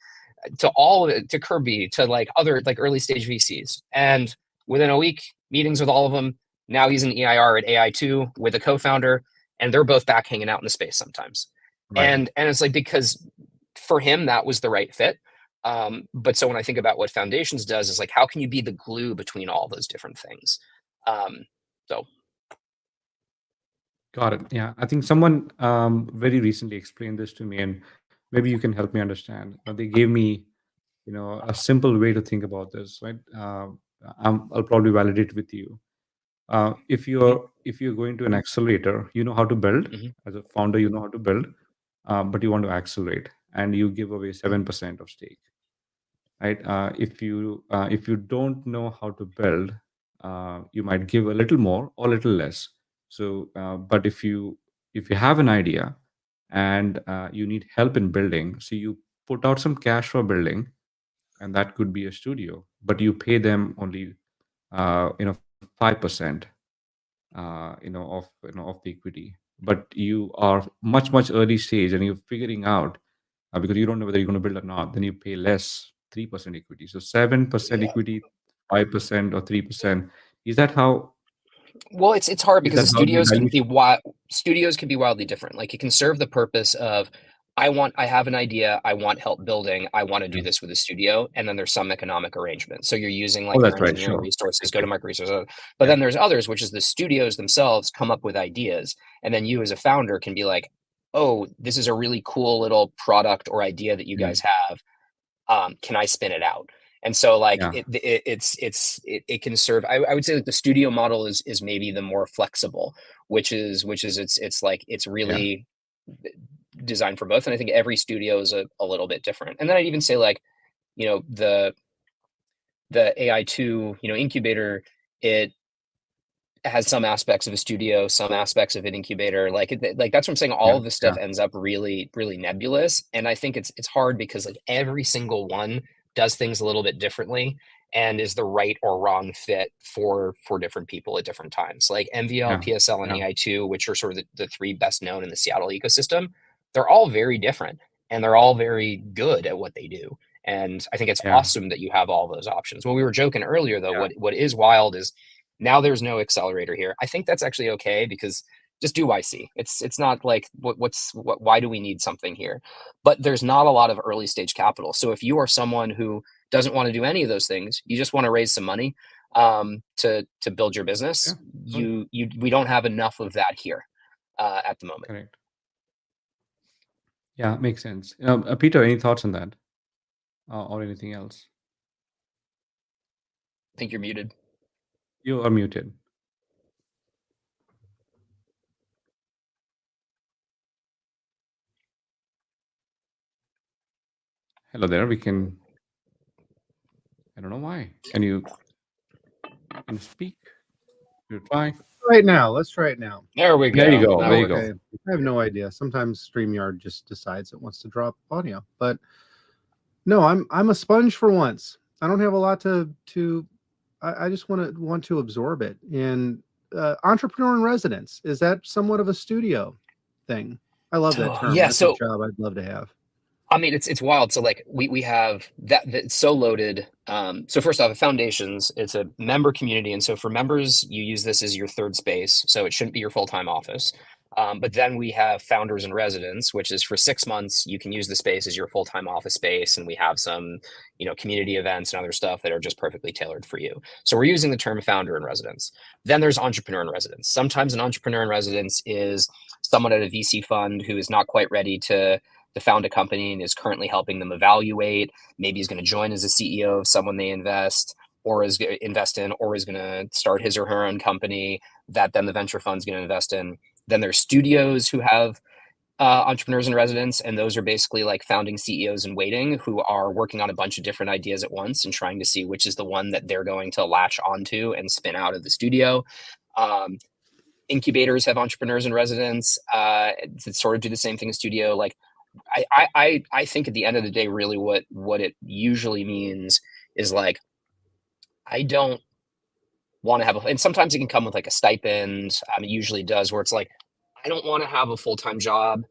to all of it, to Kirby, to like other like early stage VCs. And within a week, meetings with all of them. Now he's an EIR at AI2 with a co-founder, and they're both back hanging out in the space sometimes. Right. And it's like, because for him that was the right fit. But so when I think about what Foundations does is like, how can you be the glue between all those different things? So Got it. Yeah, I think someone very recently explained this to me, and maybe you can help me understand. They gave me, a simple way to think about this, right? I'll probably validate with you. If you're going to an accelerator, you know how to build. mhm. As a founder, you know how to build, but you want to accelerate, and you give away 7% of stake, right? If you don't know how to build, you might give a little more or a little less. So, but if you have an idea and you need help in building, so you put out some cash for building, and that could be a studio, but you pay them only 5% of the equity. But you are much early stage, and you're figuring out, because you don't know whether you're going to build or not, then you pay less, 3% equity. So 7% Yeah. equity, 5% or 3%. Is that how Well, it's hard is because that the how the studios can be valuation? studios can be wildly different. Like it can serve the purpose of I have an idea, I want help building, I want to do Yeah. this with a studio, and then there's some economic arrangement. So you're using Oh, like your that's right. engineering Sure. resources, go to Okay. market resources. But Yeah. then there's others, which is the studios themselves come up with ideas, and then you as a founder can be like, "Oh, this is a really cool little product or idea that you Mm. guys have. Can I spin it out?" And so like Yeah. it can serve. I would say that the studio model is maybe the more flexible, which is it's like it's Yeah. really designed for both. And I think every studio is a little bit different. And then I'd even say like, you know, the AI2, incubator, it has some aspects of a studio, some aspects of an incubator. Like that's what I'm saying. All Yeah. of this Yeah. stuff ends up really, really nebulous. And I think it's hard because like every single one does things a little bit differently and is the right or wrong fit for different people at different times. Like MVL, Yeah. PSL, and Yeah. AI2, which are sort of the three best known in the Seattle ecosystem, they're all very different and they're all very good at what they do. And I think it's Yeah. awesome that you have all those options. Well, we were joking earlier though, Yeah. what is wild is now there's no accelerator here. I think that's actually okay because just do YC. It's not like why do we need something here? But there's not a lot of early stage capital. So if you are someone who doesn't want to do any of those things, you just want to raise some money to build your business. Yeah. Good. We don't have enough of that here at the moment. Correct. Yeah, makes sense. Peter, any thoughts on that, or anything else? I think you're muted. You are muted. Hello there. I don't know why. Can you speak? You try. Right now, let's try it now. There we There you go. go. That There you works. go. Okay. I have no idea. Sometimes StreamYard just decides it wants to drop audio. But no, I'm a sponge for once. I don't have a lot to I just want to absorb it. And entrepreneur in residence, is that somewhat of a studio thing? I love that So term. yeah, That's a so job I'd love to have. I mean, it's wild. So like we have that's so loaded. So first off, at Foundations, it's a member community, and so for members, you use this as your third space. So it shouldn't be your full-time office. But then we have Founders in Residence, which is for 6 months. You can use the space as your full-time office space, and we have some, community events and other stuff that are just perfectly tailored for you. So we're using the term Founder in Residence. Then there's Entrepreneur in Residence. Sometimes an Entrepreneur in Residence is someone at a VC fund who is not quite ready to found a company and is currently helping them evaluate. Maybe he's going to join as a CEO of someone they invest or is going to invest in, or is going to start his or her own company that then the venture fund's going to invest in. Then there's studios who have entrepreneurs in residence, and those are basically like founding CEOs in waiting who are working on a bunch of different ideas at once and trying to see which is the one that they're going to latch onto and spin out of the studio. Incubators have entrepreneurs in residence to sort of do the same thing as studio. Like I think at the end of the day, really what it usually means is like I don't want to have and sometimes it can come with like a stipend. It usually does, where it's like I don't want to have a full-time job,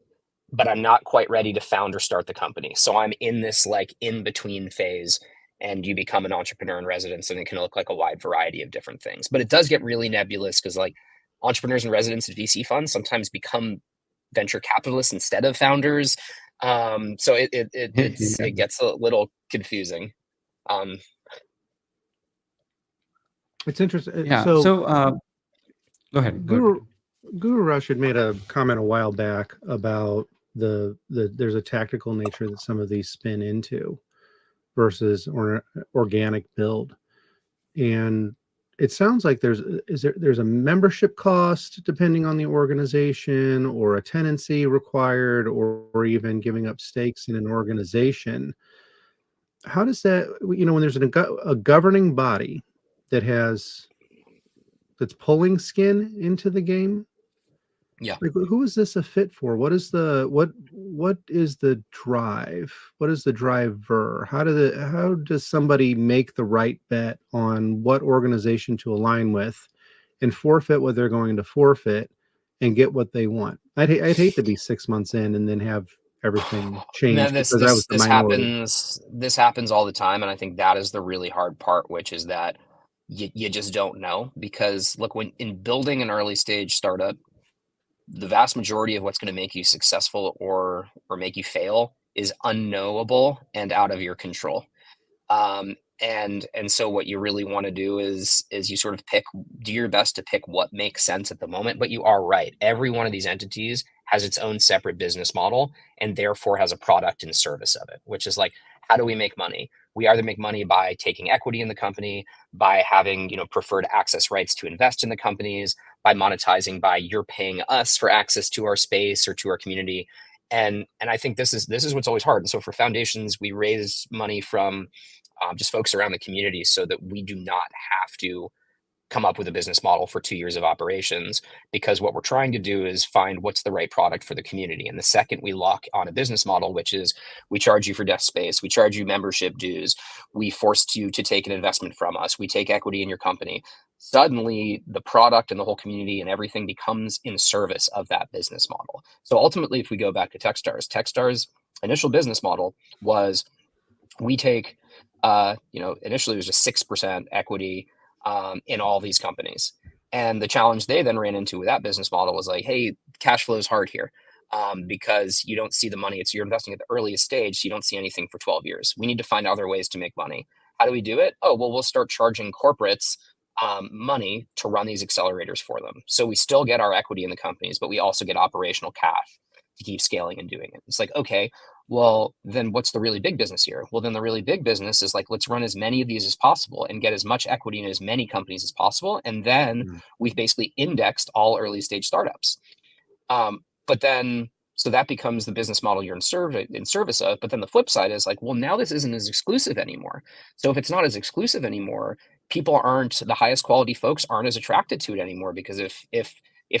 but I'm not quite ready to found or start the company. So I'm in this like in between phase, and you become an entrepreneur in residence, and it can look like a wide variety of different things. But it does get really nebulous because like entrepreneurs in residence at VC funds sometimes become venture capitalists instead of founders. So it Yeah. gets a little confusing. Um, It's interesting. Yeah. So So go ahead. Go ahead, Guru Peter. Guru Rush had made a comment a while back about the there's a tactical nature that some of these spin into versus organic build. And it sounds like there's a membership cost depending on the organization, or a tenancy required, or even giving up stakes in an organization. How does that, when there's a governing body that has that's pulling skin into the game, yeah. like, who is this a fit for? What is the drive? What is the driver? How does somebody make the right bet on what organization to align with, and forfeit what they're going to forfeit, and get what they want? I'd hate to be 6 months in and then have everything Man, change because I was the minority. this happens all the time, and I think that is the really hard part, which is that you just don't know. Because look, when in building an early stage startup, the vast majority of what's going to make you successful or make you fail is unknowable and out of your control. And so what you really want to do is you sort of do your best to pick what makes sense at the moment. But you are right, every one of these entities has its own separate business model, and therefore has a product and service of it, which is like, how do we make money? We either make money by taking equity in the company, by having, preferred access rights to invest in the companies, by monetizing by you're paying us for access to our space or to our community. And I think this is what's always hard. And so for foundations, we raise money from just folks around the community, so that we do not have to come up with a business model for 2 years of operations, because what we're trying to do is find what's the right product for the community. And the second we lock on a business model, which is we charge you for desk space, we charge you membership dues, we forced you to take an investment from us, we take equity in your company, suddenly the product and the whole community and everything becomes in service of that business model. So ultimately, if we go back to Techstars initial business model was, we take initially it was just 6% equity in all these companies. And the challenge they then ran into with that business model was like, hey, cash flow is hard here, because you don't see the money. You're investing at the earliest stage, so you don't see anything for 12 years. We need to find other ways to make money. How do we do it? Oh, well, we'll start charging corporates money to run these accelerators for them. So we still get our equity in the companies, but we also get operational cash to keep scaling and doing it. It's like, okay, well, then what's the really big business here? Well, then the really big business is like, let's run as many of these as possible and get as much equity in as many companies as possible. And then we've basically indexed all early stage startups. But then, so that becomes the business model you're in service of. But then the flip side is like, well, now this isn't as exclusive anymore. So if it's not as exclusive anymore, the highest quality folks aren't as attracted to it anymore. Because if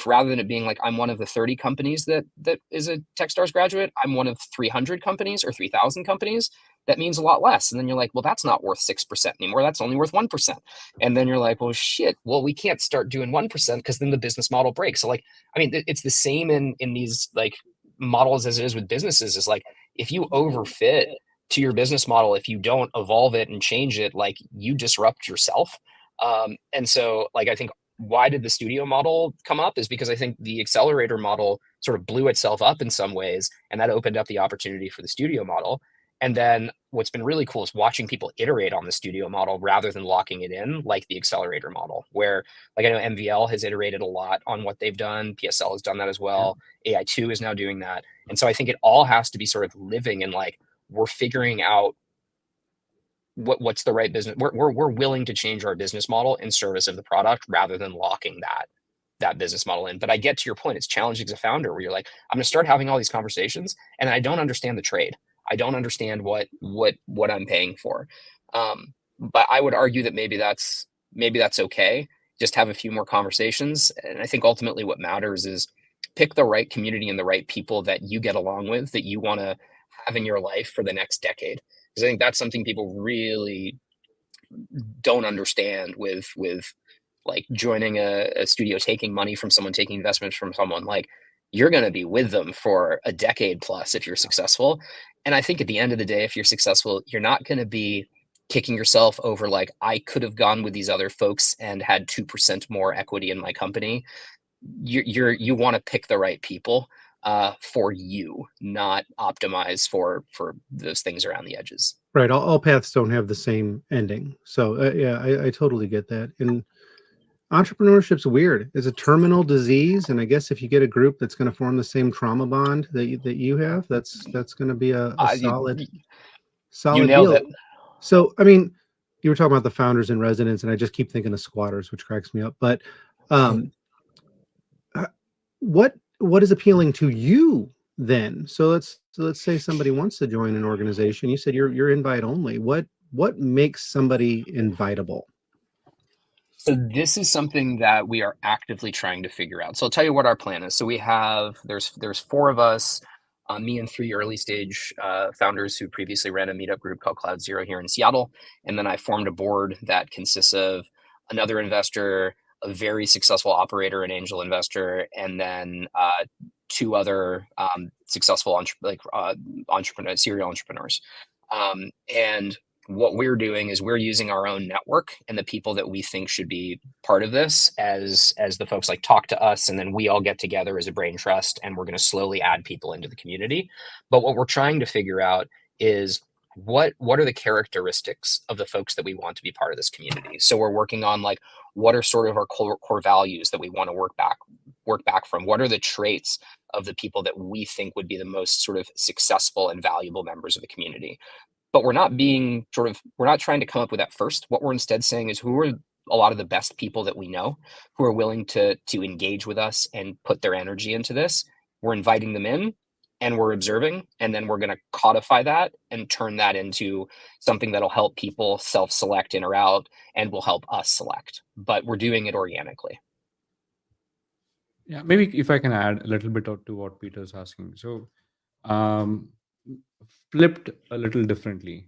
rather than it being like, I'm one of the 30 companies that is a Techstars graduate, I'm one of 300 companies or 3,000 companies, that means a lot less. And then you're like, well, that's not worth 6% anymore. That's only worth 1%. And then you're like, well, shit, well, we can't start doing 1% because then the business model breaks. So like, I mean, it's the same in these like models as it is with businesses. Is like, if you overfit to your business model, if you don't evolve it and change it, like, you disrupt yourself. And so like, I think, why did the studio model come up is because I think the accelerator model sort of blew itself up in some ways, and that opened up the opportunity for the studio model. And then what's been really cool is watching people iterate on the studio model rather than locking it in, like the accelerator model, where, like, I know MVL has iterated a lot on what they've done. PSL has done that as well. AI2 is now doing that. And so I think it all has to be sort of living and like, we're figuring out what's the right business. We're willing to change our business model in service of the product rather than locking that business model in. But I get to your point. It's challenging as a founder where you're like, I'm going to start having all these conversations and I don't understand the trade. I don't understand what I'm paying for. But I would argue that maybe that's okay. Just have a few more conversations. And I think ultimately what matters is pick the right community and the right people that you get along with, that you want to have in your life for the next decade. Because I think that's something people really don't understand with like joining a studio, taking money from someone, taking investments from someone. Like, you're going to be with them for a decade plus if you're successful. And I think at the end of the day, if you're successful, you're not going to be kicking yourself over like, I could have gone with these other folks and had 2% more equity in my company. You want to pick the right people. for you, not optimize for those things around the edges. Right. All paths don't have the same ending. So yeah, I totally get that. And entrepreneurship's weird. It's a terminal disease, and I guess if you get a group that's going to form the same trauma bond that you have, that's going to be a You solid nailed deal. it. So, I mean, you were talking about the founders in residence, and I just keep thinking of squatters, which cracks me up. But what is appealing to you then? So let's say somebody wants to join an organization. You said you're invite only. What makes somebody invitable? So this is something that we are actively trying to figure out. So I'll tell you what our plan is. So we have there's 4 of us, me and 3 early stage founders who previously ran a meetup group called Cloud Zero here in Seattle, and then I formed a board that consists of another investor, a very successful operator and angel investor, and then 2 other successful entrepreneurs, serial entrepreneurs, and what we're doing is we're using our own network and the people that we think should be part of this as the folks like talk to us, and then we all get together as a brain trust, and we're going to slowly add people into the community. But what we're trying to figure out is what are the characteristics of the folks that we want to be part of this community. So we're working on like, what are sort of our core values that we want to work back from? What are the traits of the people that we think would be the most sort of successful and valuable members of the community? But we're not trying to come up with that first. What we're instead saying is, who are a lot of the best people that we know who are willing to engage with us and put their energy into this. We're inviting them in, and we're observing, and then we're going to codify that and turn that into something that'll help people self-select in or out, and will help us select. But we're doing it organically. Yeah, maybe if I can add a little bit to what Peter's asking. So, flipped a little differently,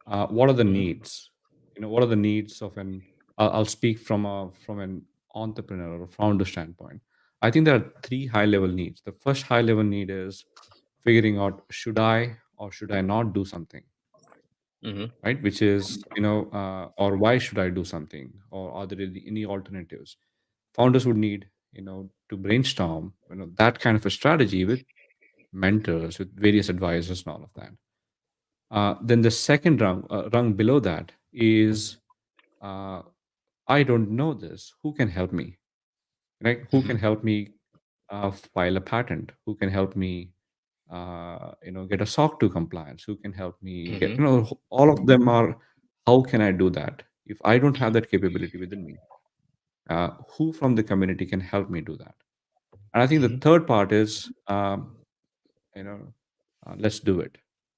what are the needs? What are the needs of an? I'll speak from an entrepreneur or founder standpoint. I think there are 3 high-level needs. The first high-level need is figuring out, should I or should I not do something, right? Which is, or why should I do something, or are there any alternatives? Founders would need, to brainstorm, that kind of a strategy with mentors, with various advisors, and all of that. Then the second rung below that is, I don't know this. Who can help me? Right? Who can help me file a patent? Who can help me, get a SOC 2 compliance? Who can help me get, all of them are, how can I do that? If I don't have that capability within me, who from the community can help me do that? And I think the third part is, let's do it,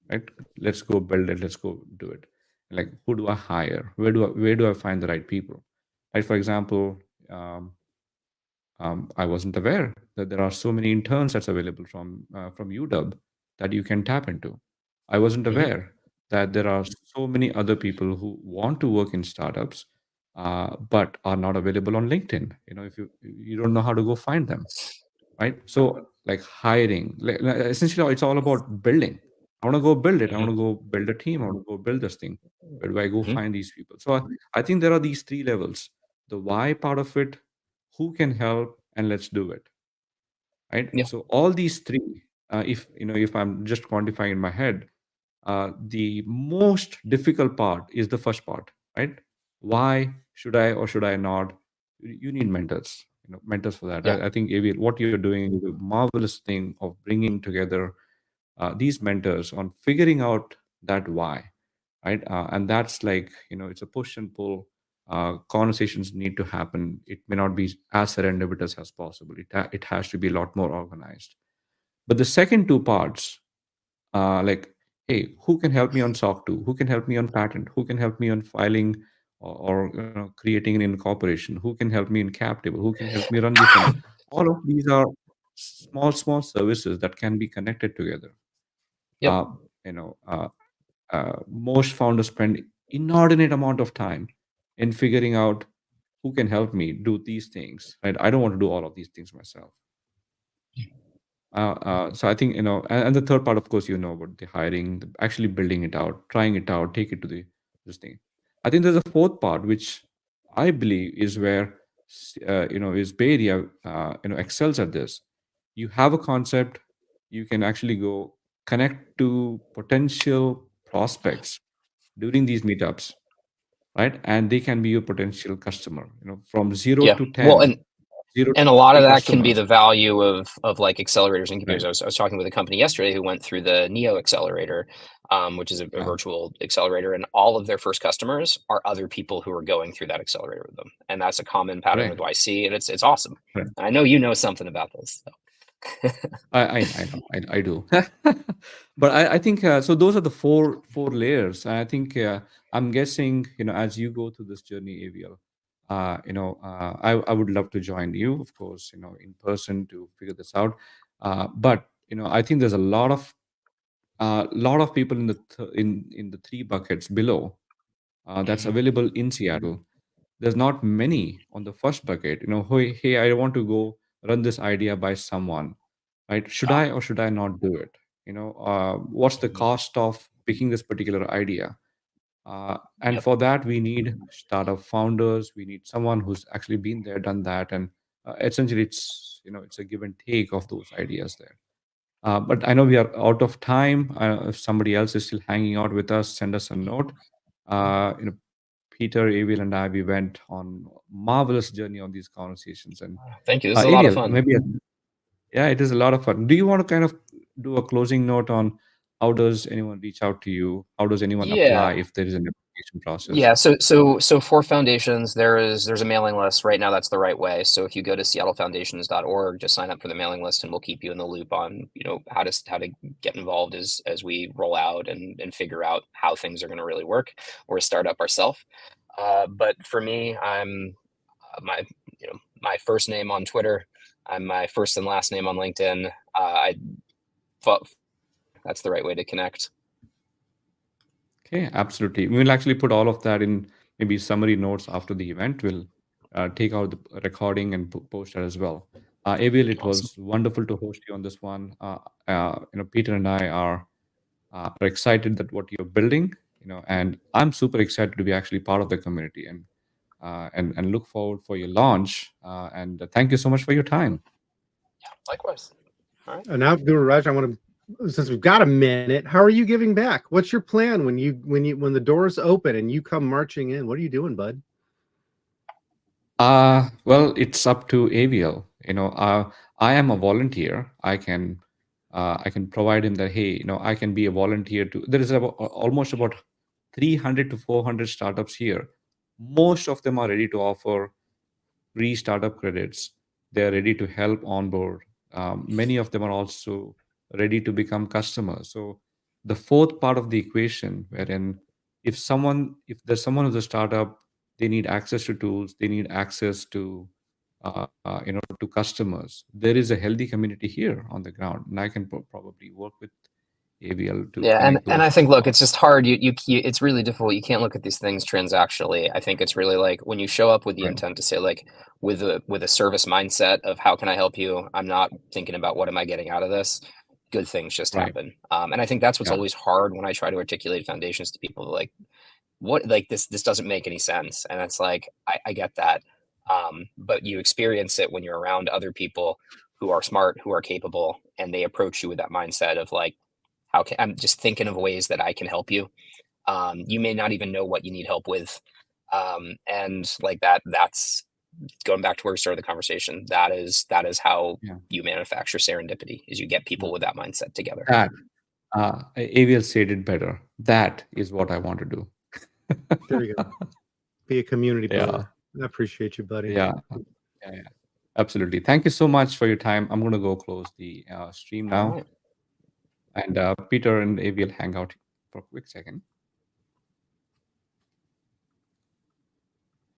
right? Let's go build it. Let's go do it. Like, who do I hire? Where do I find the right people? Like, for example, I wasn't aware that there are so many interns that's available from UW that you can tap into. I wasn't aware that there are so many other people who want to work in startups, but are not available on LinkedIn. If you don't know how to go find them, right? So, like, hiring, essentially, it's all about building. I want to go build it. I want to go build a team. I want to go build this thing. Where do I go find these people? So I think there are these 3 levels: the why part of it, who can help, and let's do it, right? Yeah. So all these 3, if I'm just quantifying in my head, the most difficult part is the first part, right? Why should I or should I not? You need mentors, mentors for that. Yeah. I think, Avi, what you're doing is a marvelous thing of bringing together these mentors on figuring out that why, right? And that's like, it's a push and pull. Conversations need to happen. It may not be as serendipitous as possible. It has to be a lot more organized. But the second 2 parts, like, hey, who can help me on SOC 2? Who can help me on patent? Who can help me on filing, or creating an incorporation? Who can help me in cap table? Who can help me run the funnel? All of these are small services that can be connected together. Yep. Most founders spend inordinate amount of time in figuring out who can help me do these things, right? I don't want to do all of these things myself. So I think, and the third part, of course, about the hiring, actually building it out, trying it out, take it to this thing. I think there's a fourth part, which I believe is where, is Bay Area, excels at this. You have a concept, you can actually go connect to potential prospects during these meetups, right? And they can be your potential customer, from 0 Yeah. to Well, 10, 0 and to a lot 50 of that can be customers. the value of like accelerators and Right. incubators. I was talking with a company yesterday who went through the Neo Accelerator, which is a Yeah. virtual accelerator, and all of their first customers are other people who are going through that accelerator with them, and that's a common pattern with Correct. YC, and it's awesome. Correct. And I know you know something about this. So. I know, I do. But I think so. Those are the four layers. And I think I'm guessing, as you go through this journey, Aviel, I would love to join you, of course, in person to figure this out. But I think there's a lot of people in the three buckets below that's available in Seattle. There's not many on the first bucket. Hey, I want to go run this idea by someone, right? Should I or should I not do it? What's the cost of picking this particular idea? And Yep. for that, we need startup founders. We need someone who's actually been there, done that, and essentially, it's a give and take of those ideas there. But I know we are out of time. If somebody else is still hanging out with us, send us a note. Peter, Aviel, and I, we went on marvelous journey on these conversations. And Thank you. This is a lot of Aviel, fun. maybe, yeah, it is a lot of fun. Do you want to kind of do a closing note on how does anyone reach out to you? How does anyone apply Yeah. if there is an application process? Yeah, so for foundations, there's a mailing list right now. That's the right way. So if you go to seattlefoundations.org, just sign up for the mailing list, and we'll keep you in the loop on how to get involved as we roll out and figure out how things are going to really work. We're a startup ourselves, but for me, I'm my my first name on Twitter. I'm my first and last name on LinkedIn. I thought that's the right way to connect. Okay, absolutely. We'll actually put all of that in maybe summary notes after the event. We'll take out the recording and post that as well. Aviel, it Awesome. was wonderful to host you on this one. Peter and I are excited that what you're building, and I'm super excited to be actually part of the community and look forward for your launch. And thank you so much for your time. Yeah, likewise. All right. And now, Guru Raj, I want to, since we've got a minute, how are you giving back? What's your plan when the doors open and you come marching in? What are you doing, bud? Well, it's up to Aviel. I am a volunteer. I can provide him that, hey, I can be a volunteer to. There is almost about 300 to 400 startups here. Most of them are ready to offer free startup credits. They are ready to help onboard. Many of them are also ready to become customers. So the fourth part of the equation, wherein if there's someone who's a startup, they need access to tools, they need access to to customers. There is a healthy community here on the ground, and I can probably work with Aviel to Yeah, connect and I those. think, look, it's just hard. It's really difficult. You can't look at these things transactionally. I think it's really like when you show up with the Right. intent to say, like, with a service mindset of how can I help you. I'm not thinking about what am I getting out of this. Good things just Right. happen. And I think that's what's Yeah. always hard when I try to articulate foundations to people. Like, what, like this doesn't make any sense, and it's like I get that, but you experience it when you're around other people who are smart, who are capable, and they approach you with that mindset of like, how can I'm just thinking of ways that I can help you. You may not even know what you need help with, and like that's going back to where we started the conversation. That is how Yeah. you manufacture serendipity, is you get people with that mindset together. That Aviel said it better. That is what I want to do. There you go. Be a community Yeah. builder. I appreciate you, buddy. Yeah. Absolutely. Thank you so much for your time. I'm going to go close the stream now. All right. And Peter and Aviel hang out for a quick second.